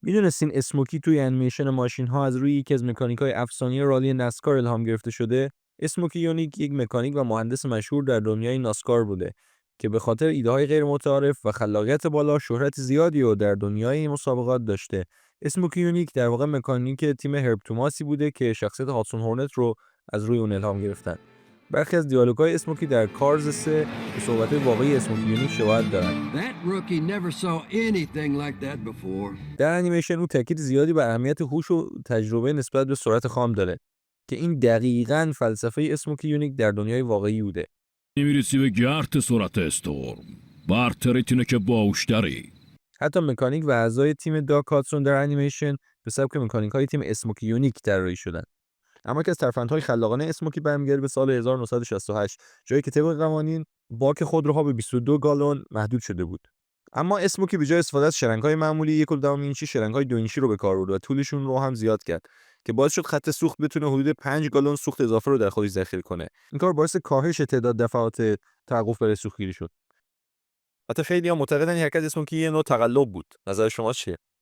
میدونستین اسموکی توی انیمیشن ماشین ها از روی یکی از مکانیکای افسانه‌ای رالی ناسکار الهام گرفته شده؟ اسموکی یونیک یک مکانیک و مهندس مشهور در دنیای ناسکار بوده که به خاطر ایده‌های غیر متعارف و خلاقیت بالا شهرت زیادی و در دنیای این مسابقات داشته. اسموکی یونیک در واقع مکانیک تیم هرب توماسی بوده که شخصیت هاتسون هورنت رو از روی اون الهام گرفتن. برخی از دیالوگ‌های اسموکی در کارز 3 به صحبت‌های واقعی اسموکی یونیک شباهت دارند. That rookie never saw anything like that before. در انیمیشن او تاکید زیادی بر اهمیت هوش و تجربه نسبت به سرعت خام داره که این دقیقاً فلسفه اسموکی یونیک در دنیای واقعی بوده. نمیرسی به گرت سرعت استورم. برترت اینه که باوشتری. حتی مکانیک و اعضای تیم داگ هاتسون در انیمیشن به سبک مکانیک‌های تیم اسموکی یونیک طراحی شدن. اما که از ترفندهای خلاقانه اسموکی برمیگرده به سال 1968، جایی که طبق قوانین باک خودروها به 22 گالون محدود شده بود. اما اسموکی به جای استفاده از شرنگ‌های معمولی 1.2 اینچی شرنگ‌های 2 اینچی رو به کار برد و طولشون رو هم زیاد کرد که باعث شد خط سوخت بتونه حدود 5 گالون سوخت اضافه رو در خودش ذخیره کنه. این کار باعث کاهش تعداد دفعات توقف برای سوختگیری شد. حتی خیلی‌ها معتقدن این حرکت اسموکی یه نوع تقلب بود. نظر شما چیه؟